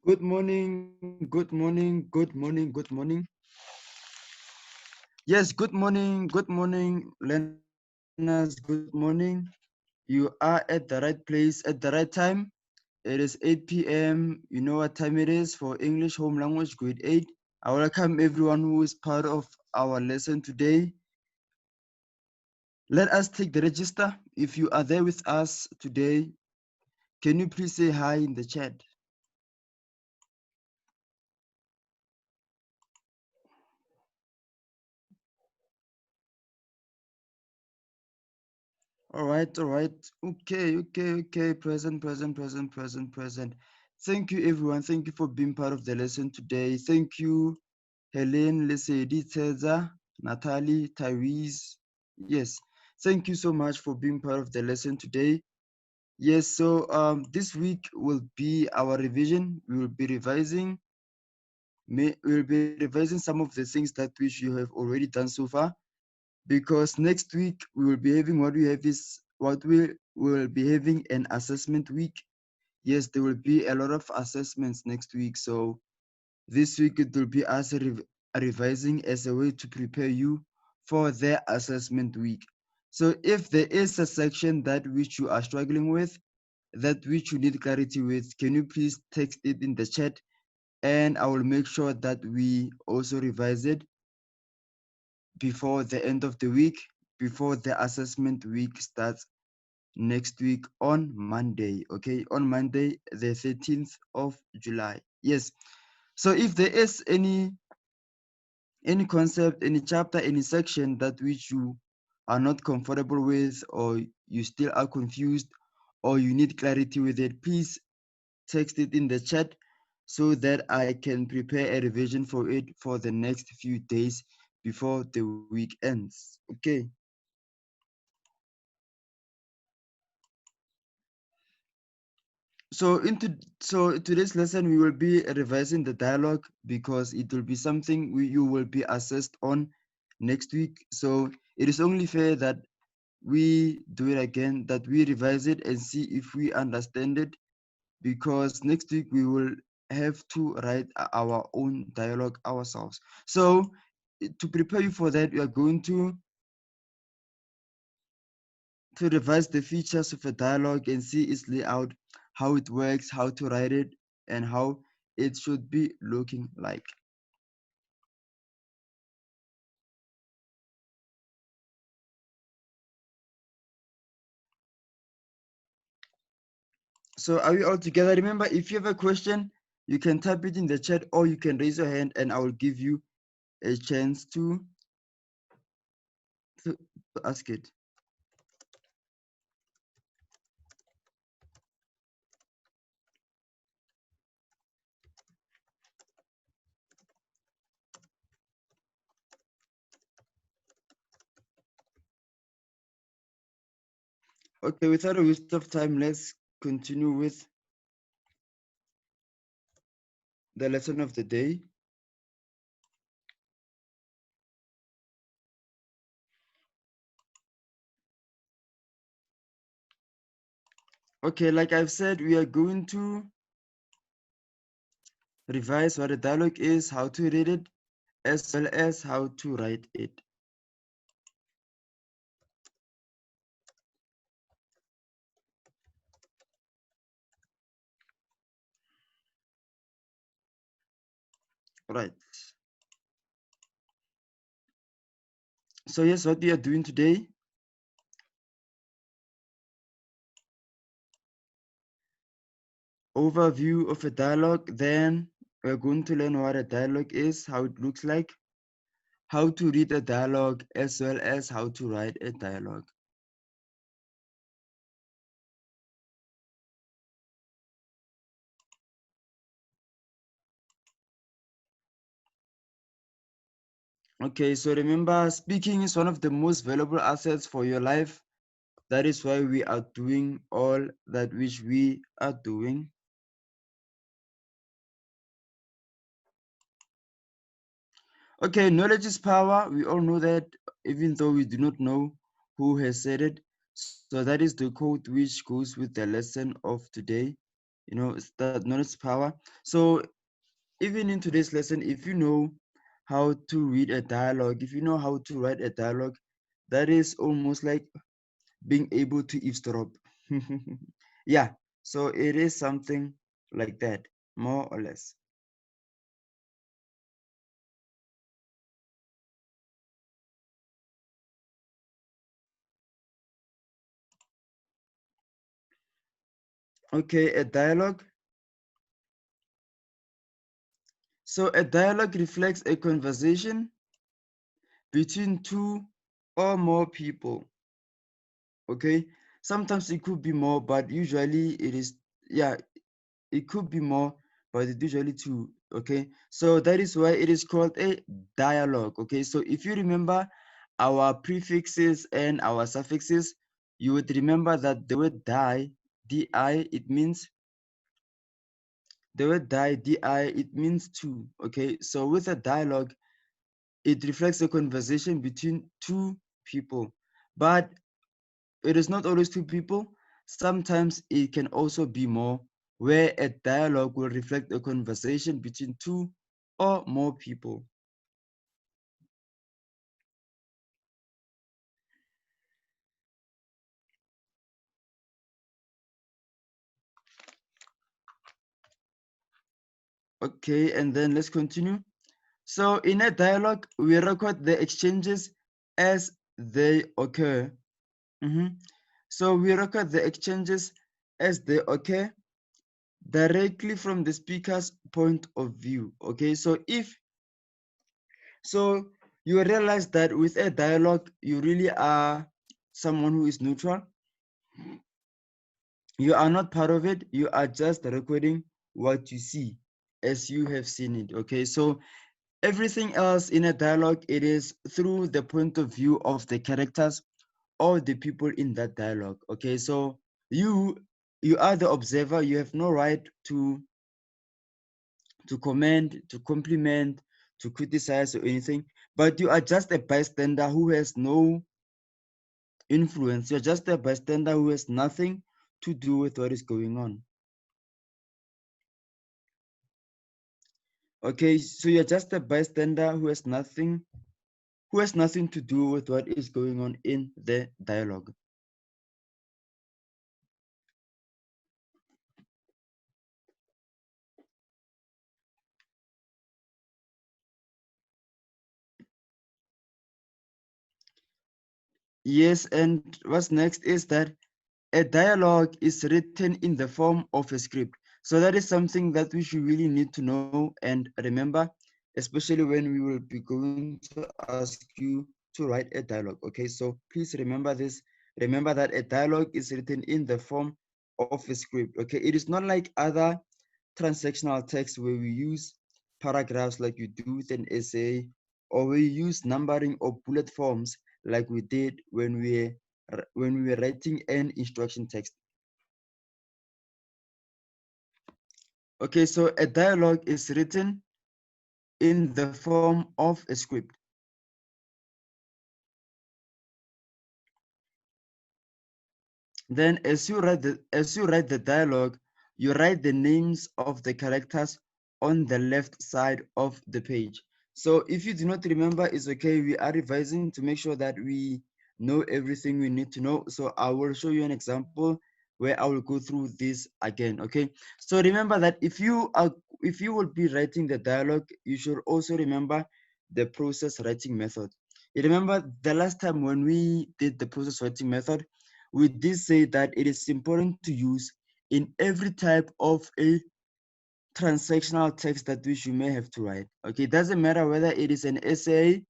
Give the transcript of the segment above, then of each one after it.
Good morning, good morning, good morning, good morning. Yes, good morning, learners, good morning. You are at the right place at the right time. It is 8 p.m. You know what time it is for English Home Language Grade 8. I welcome everyone who is part of our lesson today. Let us take the register. If you are there with us today, can you please say hi in the chat? All right, all right. Okay. Present. Thank you, everyone. Thank you for being part of the lesson today. Thank you, Helen, Lesedi, Teza, Natalie, Tyrese. Yes, thank you so much for being part of the lesson today. Yes, so this week will be our revision. We will be revising. We will be revising some of the things that which you have already done so far, because next week we will be having what we will be having an assessment week. Yes, there will be a lot of assessments next week. So this week it will be us revising as a way to prepare you for the assessment week. So if there is a section that which you are struggling with, that which you need clarity with, can you please text it in the chat, and I will make sure that we also revise it before the end of the week, before the assessment week starts next week on Monday. Okay, on Monday, the 13th of July. Yes. So if there is any concept, any chapter, any section that which you are not comfortable with, or you still are confused, or you need clarity with it, please text it in the chat so that I can prepare a revision for it for the next few days before the week ends. Okay. So today's lesson we will be revising the dialogue, because it will be something you will be assessed on next week. So it is only fair that we do it again, that we revise it and see if we understand it, because next week we will have to write our own dialogue ourselves. So to prepare you for that, we are going to revise the features of a dialogue and see its layout, how it works, how to write it, and how it should be looking like. So are we all together? Remember, if you have a question, you can type it in the chat, or you can raise your hand and I will give you a chance to ask it. Okay, without a waste of time, let's continue with the lesson of the day. Okay, like I've said, we are going to revise what a dialogue is, how to read it, as well as how to write it. Right. So yes, what we are doing today, overview of a dialogue. Then we're going to learn what a dialogue is, how it looks like, how to read a dialogue, as well as how to write a dialogue. Okay, so remember, speaking is one of the most valuable assets for your life. That is why we are doing all that which we are doing. Okay, knowledge is power. We all know that, even though we do not know who has said it. So that is the quote which goes with the lesson of today. that knowledge is power. So even in today's lesson, if you know how to read a dialogue, if you know how to write a dialogue, that is almost like being able to eavesdrop. Yeah, so it is something like that, more or less. Okay, a dialogue. So a dialogue reflects a conversation between two or more people. Okay, sometimes it could be more, but usually it is, yeah, it could be more, but it's usually two. Okay, so that is why it is called a dialogue. Okay, so if you remember our prefixes and our suffixes, you would remember that the word di, it means the word di, it means two. Okay, so with a dialogue, it reflects a conversation between two people, but it is not always two people. Sometimes it can also be more, where a dialogue will reflect a conversation between two or more people. Okay, and then let's continue. So in a dialogue, we record the exchanges as they occur. Mhm. So we record the exchanges as they occur directly from the speaker's point of view. Okay, so you realize that with a dialogue, you really are someone who is neutral. You are not part of it. You are just recording what you see as you have seen it. Okay, so everything else in a dialogue, it is through the point of view of the characters or the people in that dialogue. Okay, so you you are the observer. You have no right to comment, to compliment, to criticize or anything, but you are just a bystander who has no influence. You're just a bystander who has nothing to do with what is going on. Okay, so you're just a bystander who has nothing to do with what is going on in the dialogue. Yes, and what's next is that a dialogue is written in the form of a script. So that is something that we should really need to know and remember, especially when we will be going to ask you to write a dialogue. Okay, so please remember this. Remember that a dialogue is written in the form of a script. Okay, it is not like other transactional text where we use paragraphs like you do with an essay, or we use numbering or bullet forms like we did when we were writing an instruction text. Okay, so a dialogue is written in the form of a script. Then as you write the dialogue, you write the names of the characters on the left side of the page. So if you do not remember, it's okay. We are revising to make sure that we know everything we need to know. So I will show you an example where I will go through this again. Okay. So remember that if you will be writing the dialogue, you should also remember the process writing method. You remember the last time when we did the process writing method, we did say that it is important to use in every type of a transactional text that which you may have to write. Okay, it doesn't matter whether it is an essay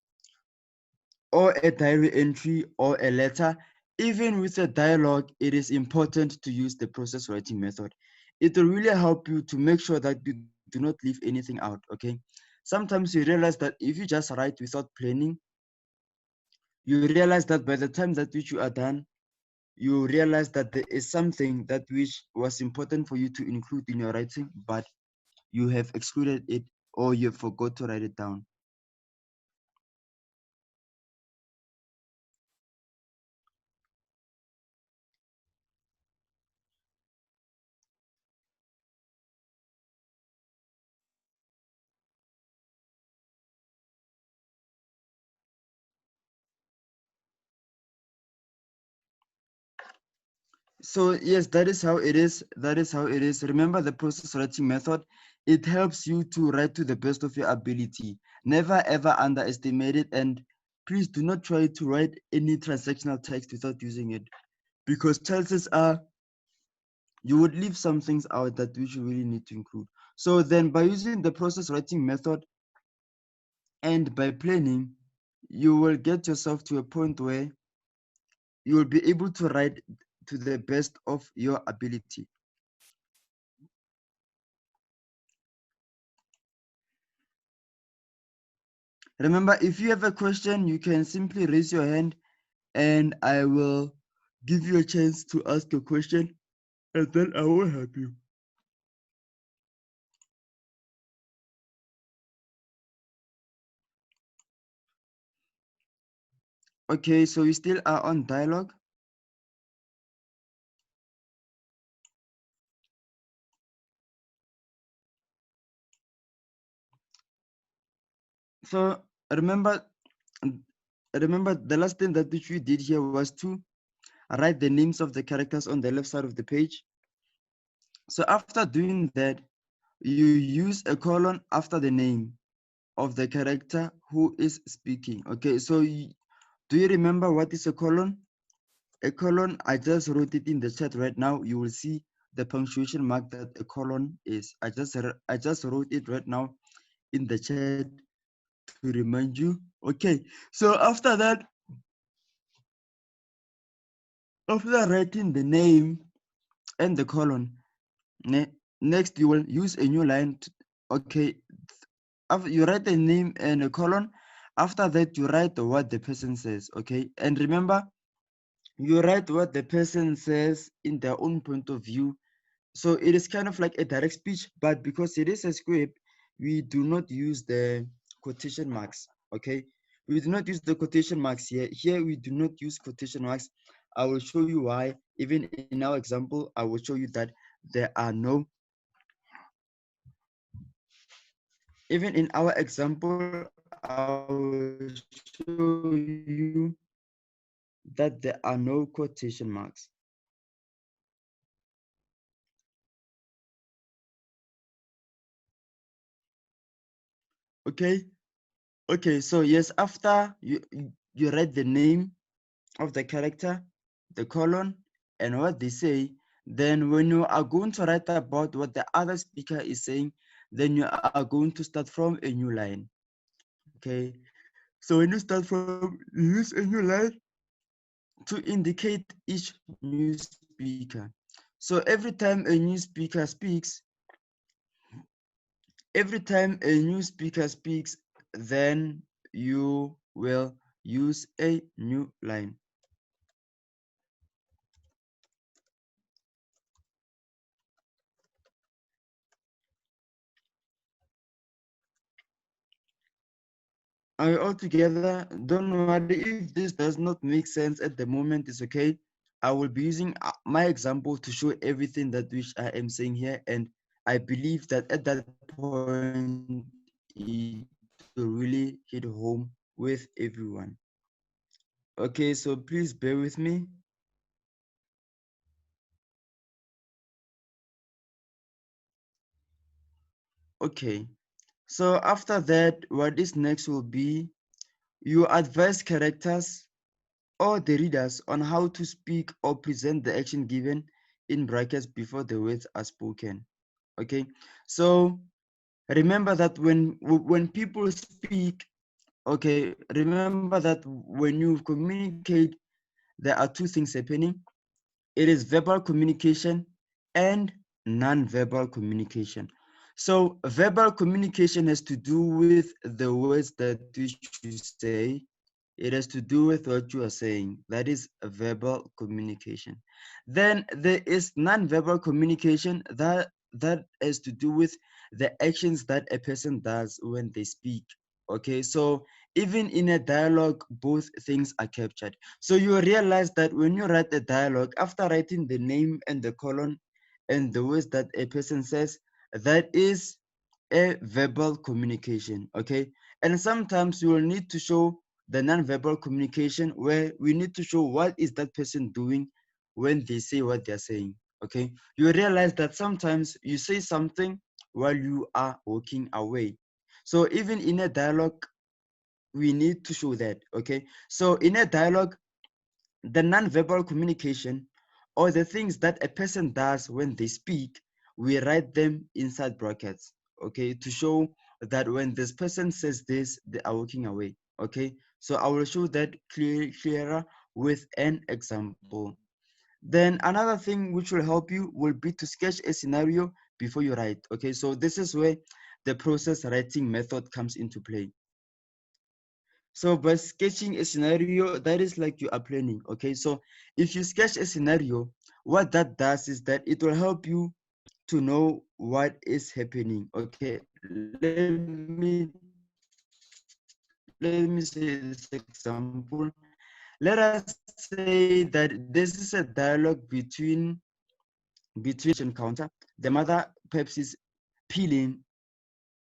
or a diary entry or a letter. Even with a dialogue, it is important to use the process writing method. It will really help you to make sure that you do not leave anything out. Okay, sometimes you realize that if you just write without planning, you realize that by the time that which you are done, you realize that there is something that which was important for you to include in your writing, but you have excluded it or you forgot to write it down. So yes, that is how it is. That is how it is. Remember the process writing method. It helps you to write to the best of your ability. Never ever underestimate it. And please do not try to write any transactional text without using it, because chances are you would leave some things out that we should really need to include. So then by using the process writing method and by planning, you will get yourself to a point where you will be able to write to the best of your ability. Remember, if you have a question, you can simply raise your hand and I will give you a chance to ask a question and then I will help you. Okay, so we still are on dialogue. So remember the last thing that which we did here was to write the names of the characters on the left side of the page. So after doing that, you use a colon after the name of the character who is speaking. Okay, so do you remember what is a colon? A colon, I just wrote it in the chat right now. You will see the punctuation mark that a colon is. I just wrote it right now in the chat to remind you. Okay, so after writing the name and the colon, next you will use a new line. Okay, after you write the name and a colon, after that you write what the person says. Okay, and remember, you write what the person says in their own point of view. So it is kind of like a direct speech, but because it is a script, we do not use the quotation marks. Okay, we do not use the quotation marks here. Here we do not use quotation marks. I will show you why. Even in our example, I will show you that there are no. Even in our example, I will show you that there are no quotation marks. Okay. Okay, so yes, after you write the name of the character, the colon, and what they say, then when you are going to write about what the other speaker is saying, then you are going to start from a new line. Okay, so when you start from, you use a new line to indicate each new speaker. So every time a new speaker speaks, then you will use a new line. Are we all together? Don't worry if this does not make sense at the moment, it's okay. I will be using my example to show everything that which I am saying here, and I believe that at that point it will really hit home with everyone. Okay, so please bear with me. Okay, so after that, what is next will be you advise characters or the readers on how to speak or present the action given in brackets before the words are spoken. Okay, so remember that when people speak, okay, remember that when you communicate, there are two things happening. It is verbal communication and non-verbal communication. So verbal communication has to do with the words that we should say. It has to do with what you are saying. That is a verbal communication. Then there is non-verbal communication that has to do with the actions that a person does when they speak. Okay, so even in a dialogue, both things are captured. So you realize that when you write a dialogue, after writing the name and the colon and the words that a person says, that is a verbal communication. Okay, and sometimes you will need to show the non-verbal communication where we need to show what is that person doing when they say what they're saying. Okay, you realize that sometimes you say something while you are walking away. So even in a dialogue, we need to show that. Okay, so in a dialogue, the non-verbal communication, or the things that a person does when they speak, we write them inside brackets, okay, to show that when this person says this, they are walking away. Okay, so I will show that clearer with an example. Then another thing which will help you will be to sketch a scenario before you write. Okay, so this is where the process writing method comes into play. So by sketching a scenario, that is like you are planning. Okay, so if you sketch a scenario, what that does is that it will help you to know what is happening. Okay, let me say this example. Let us say that this is a dialogue between encounter. The mother perhaps peeling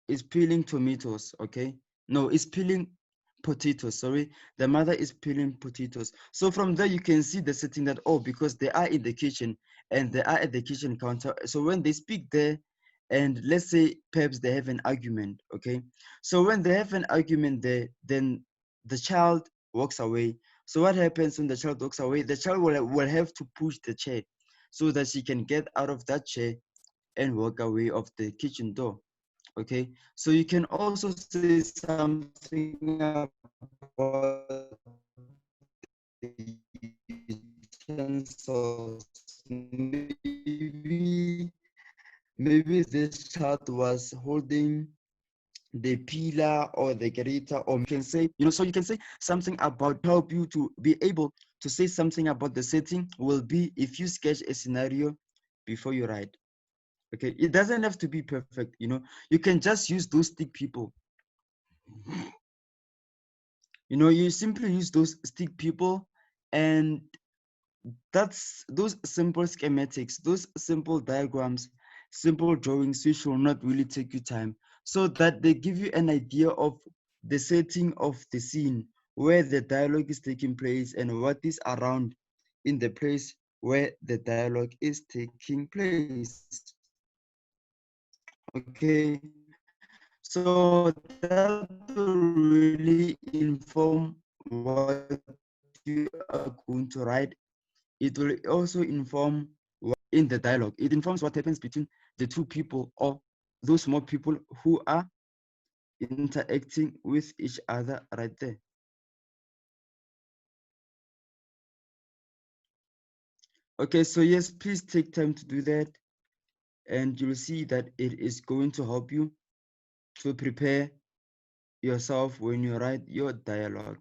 is peeling tomatoes. Okay, no, it's peeling potatoes. Sorry, the mother is peeling potatoes. So from there you can see the setting that, oh, because they are in the kitchen and they are at the kitchen counter, so when they speak there, and let's say perhaps they have an argument. Okay, so when they have an argument there, then the child walks away. So what happens when the child walks away? The child will have to push the chair so that she can get out of that chair and walk away of the kitchen door. Okay, so you can also say something about the utensils. Maybe this child was holding the pillar or the grater, or you can say, so you can say something about, help you to be able to say something about the setting will be if you sketch a scenario before you write. Okay, it doesn't have to be perfect, you can just use those stick people. You simply use those stick people, and that's those simple schematics, those simple diagrams, simple drawings, which will not really take you time, so that they give you an idea of the setting of the scene where the dialogue is taking place and what is around in the place where the dialogue is taking place. Okay, so that will really inform what you are going to write. It will also inform in the dialogue. It informs what happens between the two people or those more people who are interacting with each other right there. Okay, so yes, please take time to do that, and you'll see that it is going to help you to prepare yourself when you write your dialogue.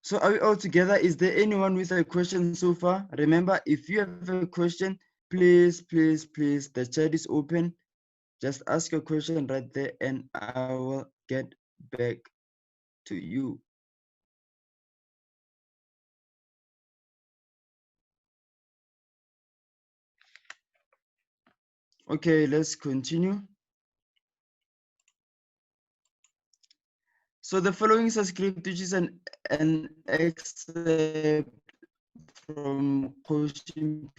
So are we all together? Is there anyone with a question so far? Remember, if you have a question, please, the chat is open. Just ask your question right there and I will get back to you. Okay, let's continue. So the following is a script which is an excerpt from Quotation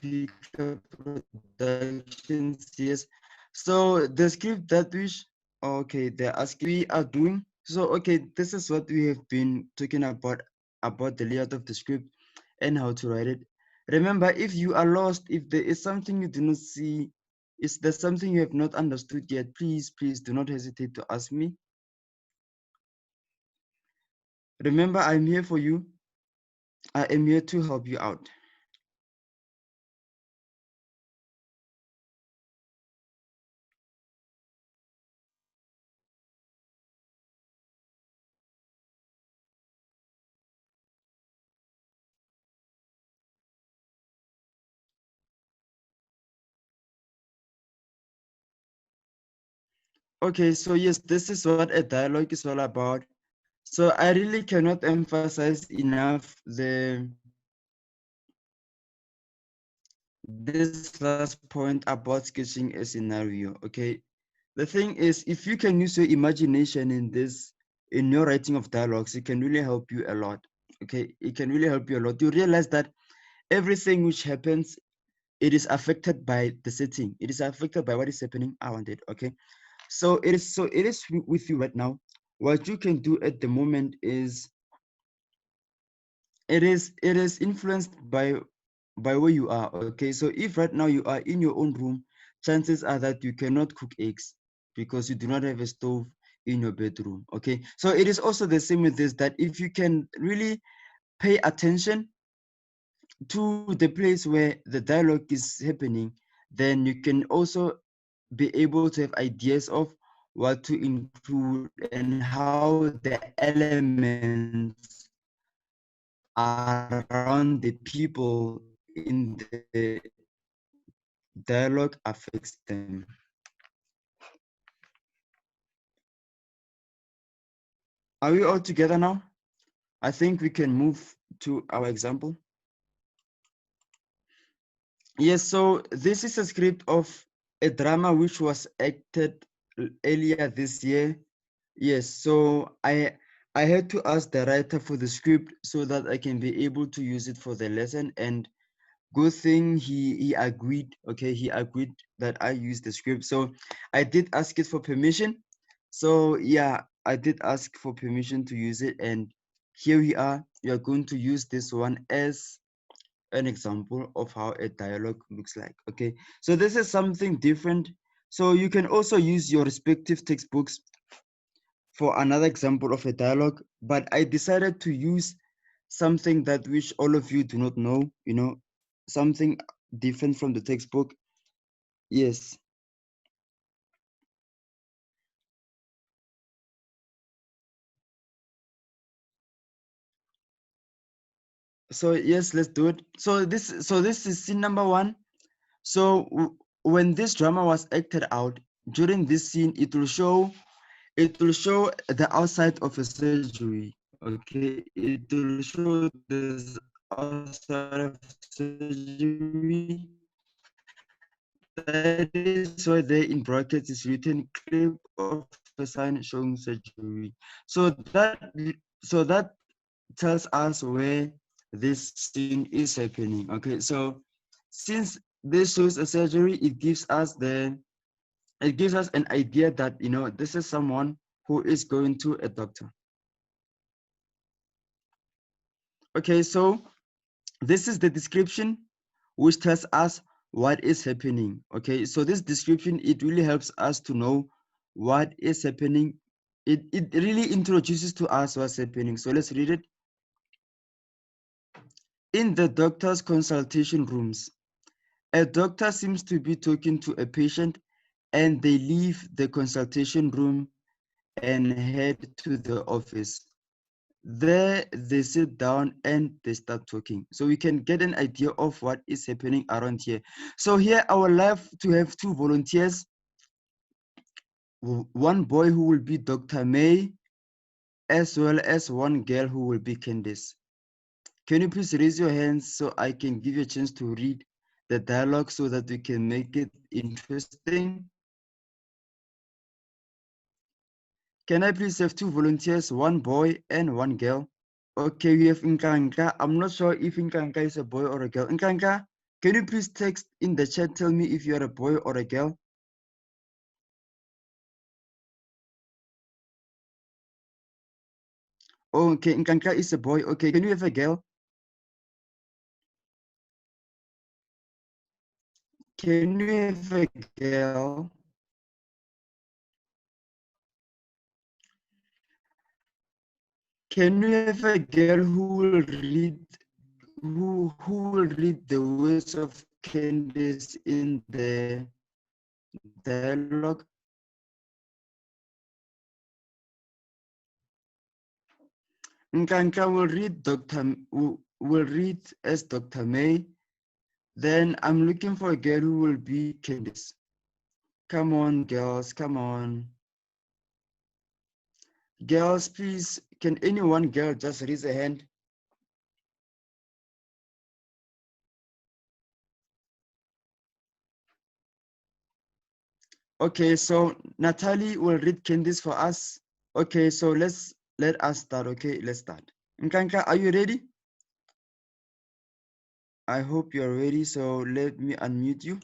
Productions. Yes. So the script that okay, they're asking we are doing. So okay, this is what we have been talking about the layout of the script and how to write it. Remember, if you are lost, if there is something you do not see, is there something you have not understood yet, please do not hesitate to ask me. Remember, I'm here for you. I am here to help you out. Okay, so yes, this is what a dialogue is all about. So I really cannot emphasize enough this last point about sketching a scenario. Okay, the thing is, if you can use your imagination in your writing of dialogues, it can really help you a lot. Okay, it can really help you a lot. You realize that everything which happens, it is affected by the setting. It is affected by what is happening around it. Okay, so it is with you right now. What you can do at the moment is it is influenced by where you are. Okay, so if right now you are in your own room, chances are that you cannot cook eggs because you do not have a stove in your bedroom. Okay, so it is also the same with this, that if you can really pay attention to the place where the dialogue is happening, then you can also be able to have ideas of what to include and how the elements around the people in the dialogue affects them. Are we all together now? I think we can move to our example. Yes, so this is a script of a drama which was acted earlier this year. Yes, so I had to ask the writer for the script so that I can be able to use it for the lesson, and good thing he agreed. Okay, he agreed that I use the script. So I did ask it for permission. So yeah, I did ask for permission to use it, and here we are. We are going to use this one as an example of how a dialogue looks like. Okay, so this is something different. So you can also use your respective textbooks for another example of a dialogue, but I decided to use something that which all of you do not know, something different from the textbook. Yes. So yes, let's do it. So this is scene number one. So when this drama was acted out, during this scene, it will show the outside of a surgery. Okay, it will show this outside of surgery. That is why there in brackets is written clip of a sign showing surgery. So that tells us where this scene is happening. Okay, so since this shows a surgery, it gives us an idea that this is someone who is going to a doctor. Okay, so this is the description which tells us what is happening. Okay, so this description, it really helps us to know what is happening. It really introduces to us what's happening. So let's read it. In the doctor's consultation rooms, a doctor seems to be talking to a patient, and they leave the consultation room and head to the office. There they sit down and they start talking. So we can get an idea of what is happening around here. So here I would love to have two volunteers, one boy who will be Dr. May, as well as one girl who will be Candice. Can you please raise your hands so I can give you a chance to read the dialogue so that we can make it interesting? Can I please have two volunteers, one boy and one girl? Okay, we have Nkanka. I'm not sure if Nkanka is a boy or a girl. Nkanka, can you please text in the chat, tell me if you're a boy or a girl? Oh, okay, Nkanka is a boy. Okay, can you have a girl? Can you have a girl? Can you have a girl who will read the words of Candace in the dialogue? Nkanka will read as Dr. May. Then I'm looking for a girl who will be Candace. Come on, girls, come on. Girls, please, can any one girl just raise a hand? Okay, so Natalie will read Candice for us. Okay, so let us start. Okay, let's start. Nkanka, are you ready? I hope you're ready. So let me unmute you.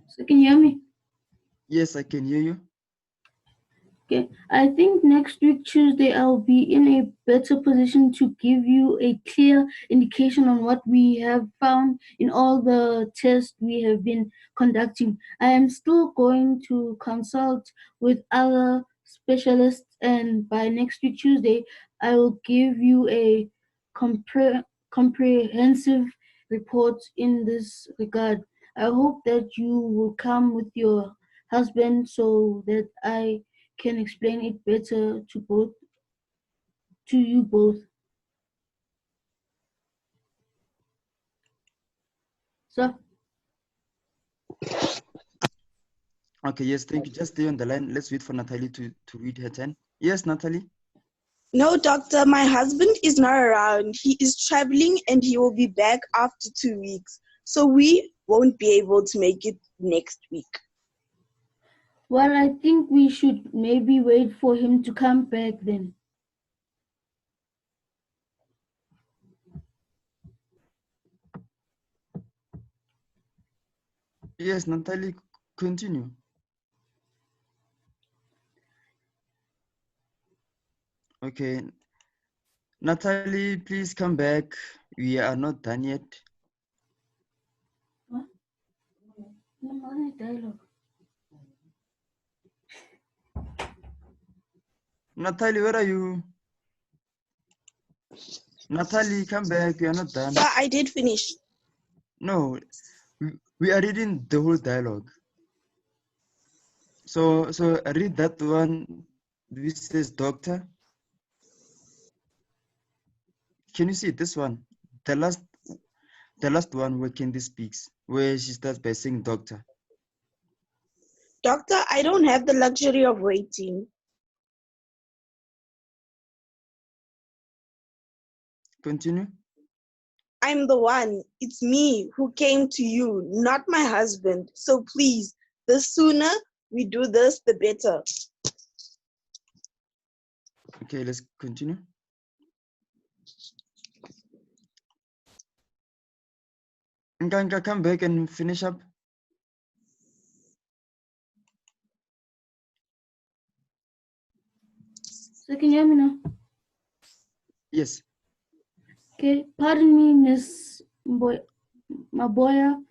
So can you hear me? Yes, I can hear you. Okay. I think next week Tuesday I'll be in a better position to give you a clear indication on what we have found in all the tests we have been conducting. I am still going to consult with other specialists, and by next week Tuesday I will give you a comprehensive report in this regard. I hope that you will come with your husband so that I can explain it better to you both. So Okay, yes, thank you. Just stay on the line. Let's wait for Natalie to read her turn. Yes, Natalie. No, doctor, my husband is not around. He is traveling and he will be back after 2 weeks. So we won't be able to make it next week. well, I think we should maybe wait for him to come back then. Yes, Natalie, continue. Okay, Natalie, please come back. We are not done yet. What? No dialogue. Natalie, where are you? Natalie, come back. We are not done. Yeah, I did finish. No, we are reading the whole dialogue. So read that one which says doctor. Can you see this one? The last one where Candy speaks, where she starts by saying doctor. Doctor, I don't have the luxury of waiting. Continue. I'm the one. It's me who came to you, not my husband. So please, the sooner we do this, the better. Okay, let's continue. Nkanka, come back and finish up. So can you hear me now? Yes. Okay, pardon me, Miss Maboya.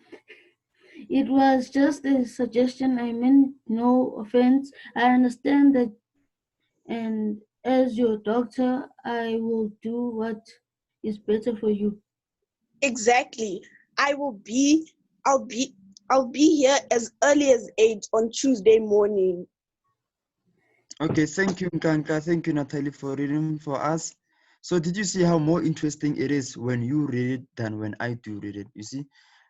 It was just a suggestion. I meant no offense. I understand that, and as your doctor, I will do what is better for you. Exactly. I will be I'll be I'll be here as early as 8 on Tuesday morning. Okay, thank you, Nkanka. Thank you, Natalie, for reading for us. So did you see how more interesting it is when you read it than when I do read it? You see?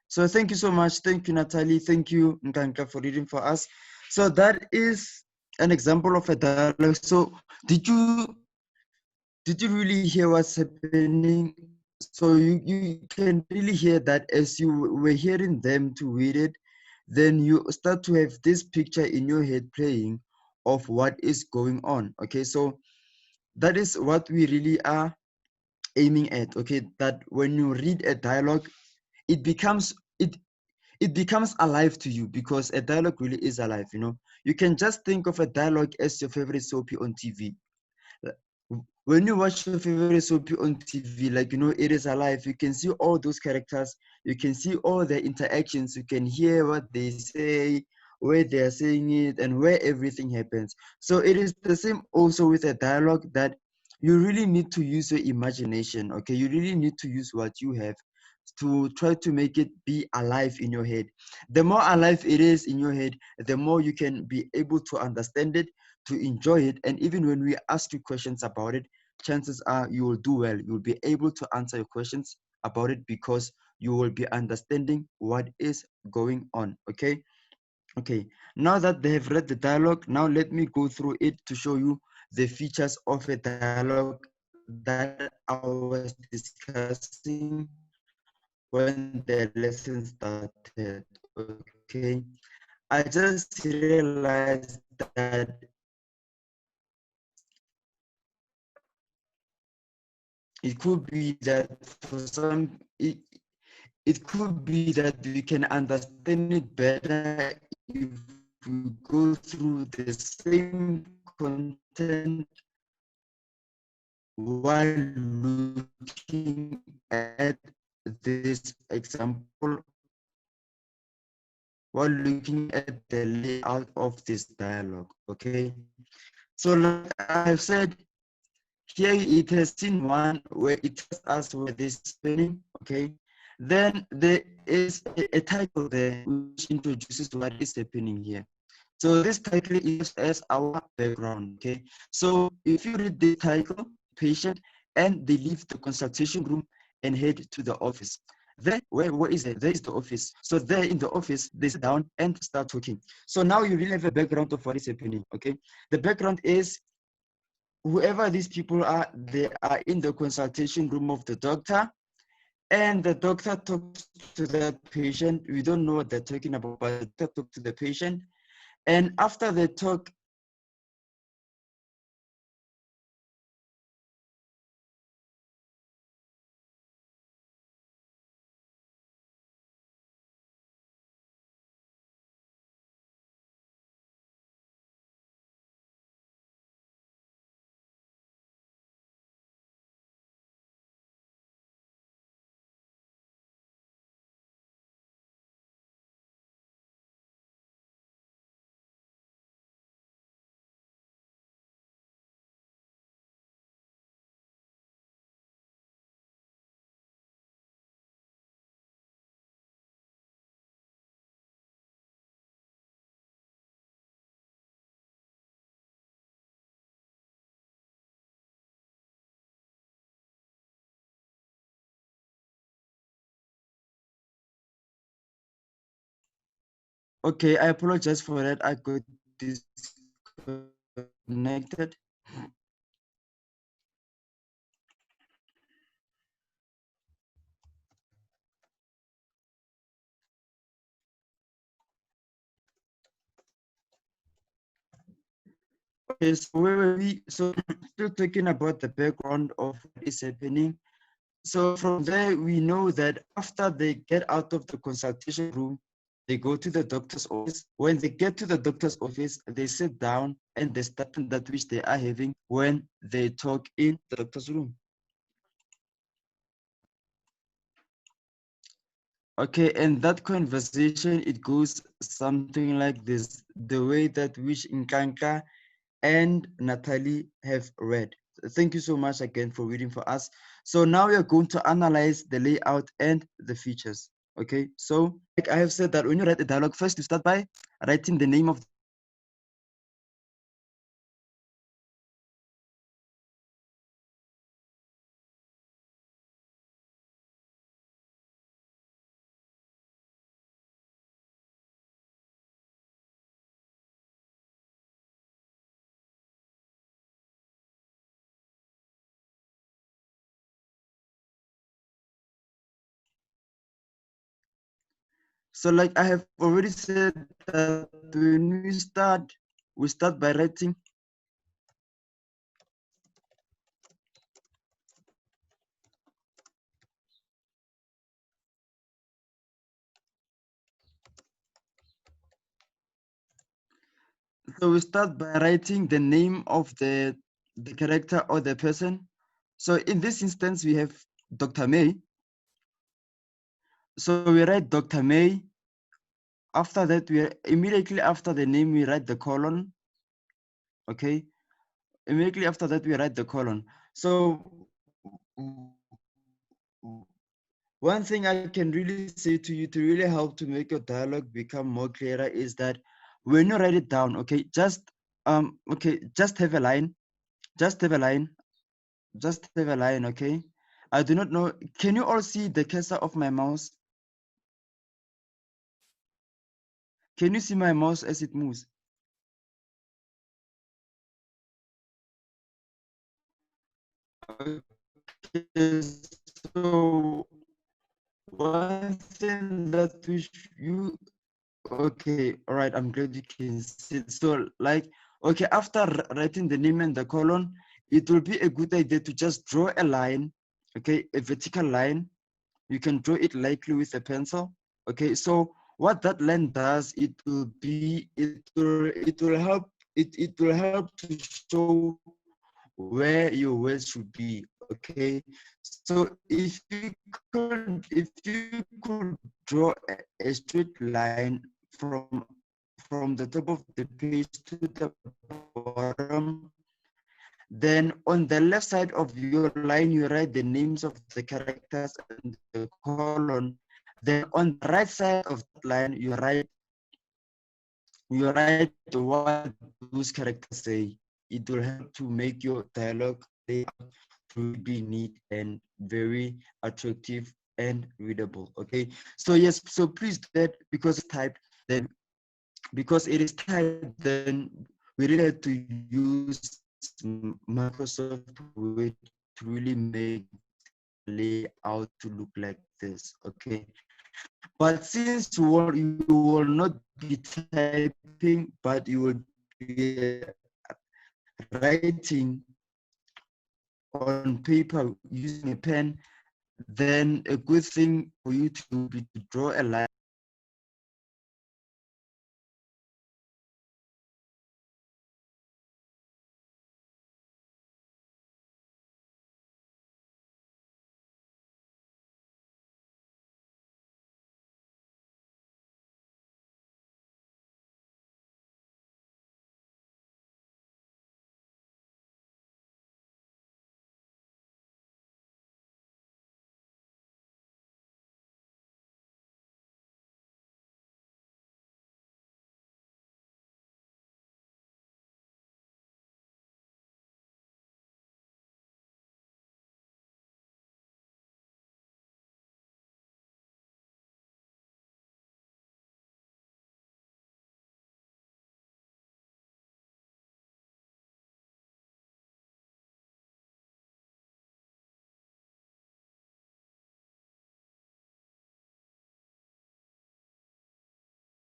So thank you so much. Thank you, Natalie. Thank you, Nkanka, for reading for us. So that is an example of a dialogue. So did you really hear what's happening? So you can really hear that as you were hearing them to read it, then you start to have this picture in your head playing of what is going on. Okay, so that is what we really are aiming at. Okay, that when you read a dialogue, it becomes it becomes alive to you because a dialogue really is alive. You can just think of a dialogue as your favorite soapy on TV. When you watch your favorite soapy on TV, it is alive. You can see all those characters, you can see all their interactions, you can hear what they say, where they are saying it, and where everything happens. So it is the same also with a dialogue, that you really need to use your imagination. Okay, you really need to use what you have to try to make it be alive in your head. The more alive it is in your head, the more you can be able to understand it, to enjoy it. And even when we ask you questions about it, chances are you will do well. You'll be able to answer your questions about it because you will be understanding what is going on. Okay. Now that they have read the dialogue, now let me go through it to show you the features of a dialogue that I was discussing when the lesson started. Okay, I just realized that it could be that for some it could be that we can understand it better if we go through the same content while looking at this example, while looking at the layout of this dialogue. Okay, so like I have said, here it has scene one where it tells us where this is happening. Okay, then there is a title there which introduces what is happening here. So this title is as our background. Okay, so if you read the title, patient, and they leave the consultation room and head to the office. There, where is it? There is the office. So there in the office, they sit down and start talking. So now you really have a background of what is happening. Okay, the background is whoever these people are, they are in the consultation room of the doctor, and the doctor talks to the patient. We don't know what they're talking about, but the doctor talks to the patient, and after they talk, okay, I apologize for that. I got disconnected. Okay, so where were we? So still talking about the background of what is happening. So from there, we know that after they get out of the consultation room, they go to the doctor's office. When they get to the doctor's office, they sit down and they start that which they are having when they talk in the doctor's room. Okay, and that conversation, it goes something like this, the way that which Nkanka and Natalie have read. Thank you so much again for reading for us. So now we are going to analyze the layout and the features. Okay, so like I have said that when you write a dialogue, first you start by writing the name of so like I have already said that when we start by writing. So we start by writing the name of the character or the person. So in this instance, we have Dr. May. So we write Dr. May. After that, we immediately after the name, we write the colon. Okay. Immediately after that, we write the colon. So one thing I can really say to you to really help to make your dialogue become more clearer is that when you write it down, okay, just just have a line, just have a line, just have a line, okay? I do not know. Can you all see the cursor of my mouse? Can you see my mouse as it moves? Okay, so one thing that okay, all right, I'm glad you can see it. So like, okay, after writing the name and the colon, it will be a good idea to just draw a line, okay, a vertical line. You can draw it lightly with a pencil. Okay, so what that line does, it will help to show where your words should be. Okay, so if you could draw a straight line from the top of the page to the bottom, then on the left side of your line, you write the names of the characters and the colon. Then on the right side of that line, you write what those characters say. It will help to make your dialogue layout to really be neat and very attractive and readable. Okay. So yes, so please do that because it is typed. Then because it is typed, then we really have to use Microsoft Word to really make the layout to look like this. Okay. But since you will not be typing, but you will be writing on paper using a pen, then a good thing for you to do would be to draw a line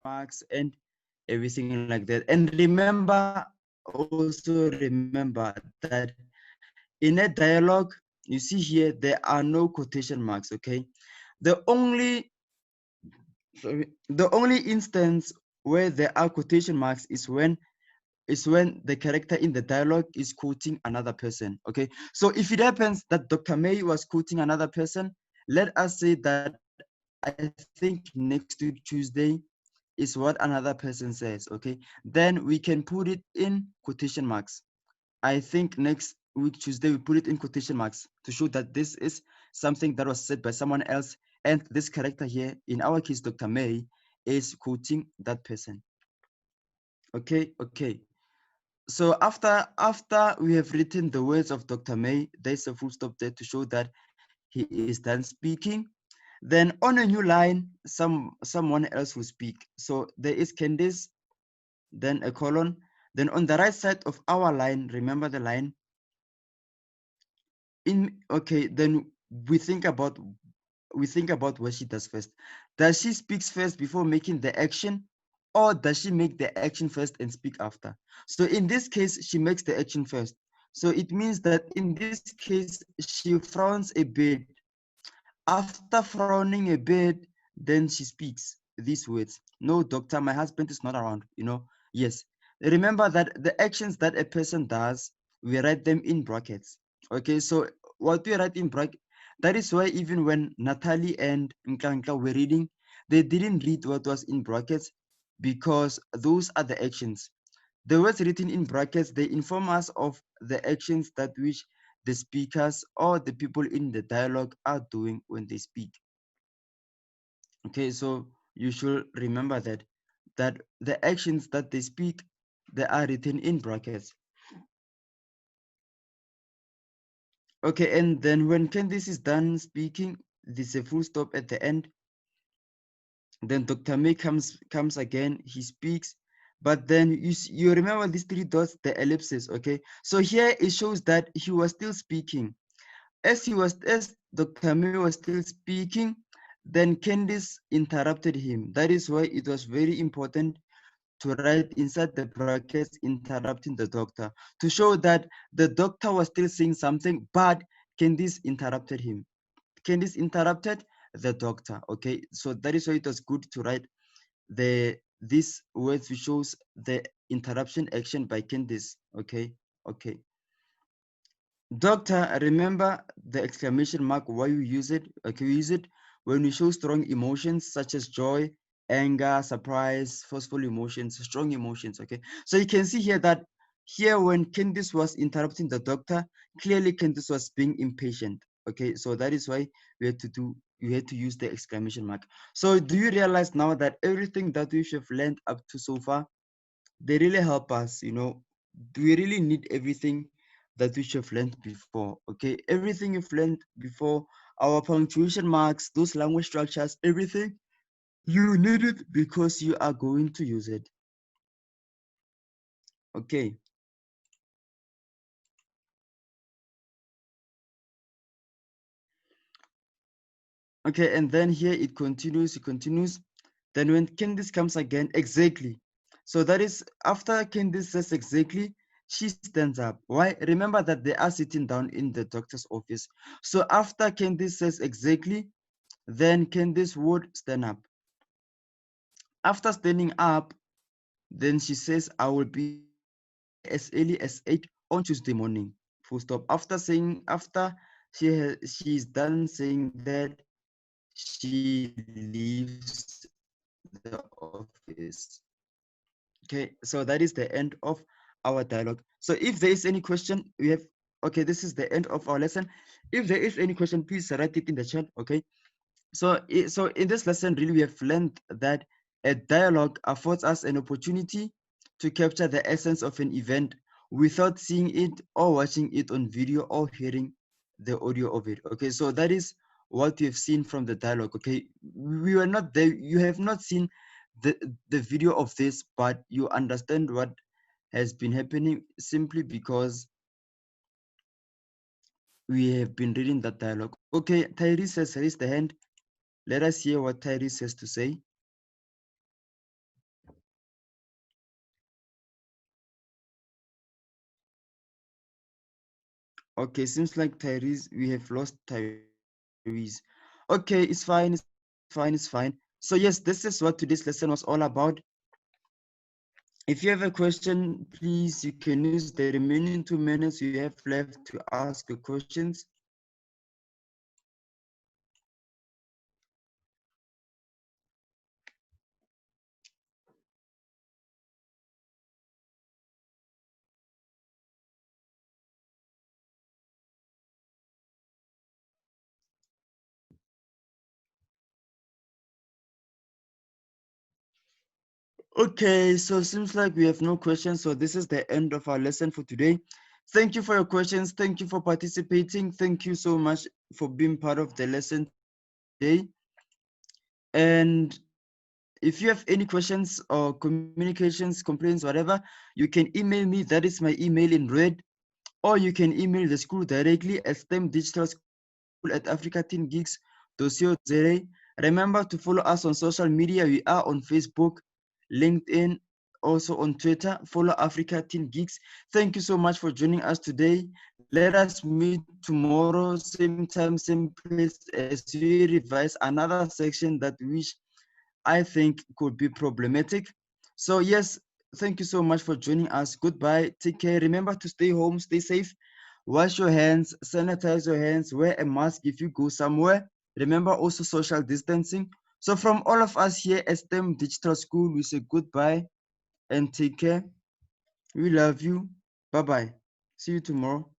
marks and everything like that. And remember, also remember that in a dialogue, you see here, there are no quotation marks, okay? The only, sorry, the only instance where there are quotation marks is when the character in the dialogue is quoting another person. Okay, so if it happens that Dr. May was quoting another person, let us say that I think next week Tuesday is what another person says. Okay, then we can put it in quotation marks. I think next week Tuesday we put it in quotation marks to show that this is something that was said by someone else, and this character here, in our case Dr. May, is quoting that person. Okay. So after we have written the words of Dr. May, there's a full stop there to show that he is done speaking. Then on a new line, someone else will speak. So there is Candice, then a colon. Then on the right side of our line, remember the line. Then we think about what she does first. Does she speaks first before making the action, or does she make the action first and speak after? So in this case, she makes the action first. So it means that in this case, she frowns a bit. After frowning a bit, then she speaks these words. No, doctor, my husband is not around, Yes. Remember that the actions that a person does, we write them in brackets. Okay, so what we write in bracket, that is why even when Natalie and Nkanka were reading, they didn't read what was in brackets because those are the actions. The words written in brackets, they inform us of the actions that which the speakers or the people in the dialogue are doing when they speak. Okay, so you should remember that the actions that they speak, they are written in brackets. Okay, and then when Candice is done speaking, there's a full stop at the end. Then Dr. May comes again, he speaks, but then you remember these three dots, the ellipses, okay? So here it shows that he was still speaking. as Dr. May was still speaking, then Candice interrupted him. That is why it was very important to write inside the brackets interrupting the doctor, to show that the doctor was still saying something, but Candice interrupted him. Candice interrupted the doctor. Okay, so that is why it was good to write these words which shows the interruption action by Candice. Okay. Doctor, remember the exclamation mark, why you use it? Okay, we use it when we show strong emotions such as joy, anger, surprise, forceful emotions, strong emotions. Okay, so you can see here that here when Candice was interrupting the doctor, clearly Candice was being impatient. Okay, so that is why we had to use the exclamation mark. So do you realize now that everything that we have learned up to so far, they really help us, do we really need everything that we have learned before? Okay, everything you've learned before, our punctuation marks, those language structures, everything, you need it because you are going to use it. Okay. Okay, and then here it continues. Then when Candice comes again, exactly. So that is after Candice says exactly, she stands up. Why? Remember that they are sitting down in the doctor's office. So after Candice says exactly, then Candice would stand up. After standing up, then she says, I will be there as early as 8 on Tuesday morning. Full stop. After she's done saying that, she leaves the office. Okay, so that is the end of our dialogue. So if there is any question, we have, okay, this is the end of our lesson. If there is any question, please write it in the chat. Okay, so in this lesson, really, we have learned that a dialogue affords us an opportunity to capture the essence of an event without seeing it or watching it on video or hearing the audio of it. Okay, so that is what we have seen from the dialogue. Okay, we were not there. You have not seen the video of this, but you understand what has been happening simply because we have been reading that dialogue. Okay, Tyrese has raised the hand. Let us hear what Tyrese has to say. Okay, seems like Tyrese, we have lost Tyrese. Okay, it's fine. So yes, this is what today's lesson was all about. If you have a question, please, you can use the remaining 2 minutes you have left to ask your questions. Okay, so it seems like we have no questions. So this is the end of our lesson for today. Thank you for your questions. Thank you for participating. Thank you so much for being part of the lesson today. And if you have any questions or communications, complaints, whatever, you can email me. That is my email in red. Or you can email the school directly at stemdigitalschool@africateamgeeks.co.za. Remember to follow us on social media. We are on Facebook, LinkedIn, also on Twitter. Follow Africa Teen Geeks. Thank you so much for joining us today. Let us meet tomorrow, same time, same place, as we revise another section that I think could be problematic. So yes, thank you so much for joining us. Goodbye. Take care. Remember to stay home, stay safe. Wash your hands, sanitize your hands, wear a mask if you go somewhere. Remember also social distancing. So from all of us here at STEM Digital School, we say goodbye and take care. We love you. Bye-bye. See you tomorrow.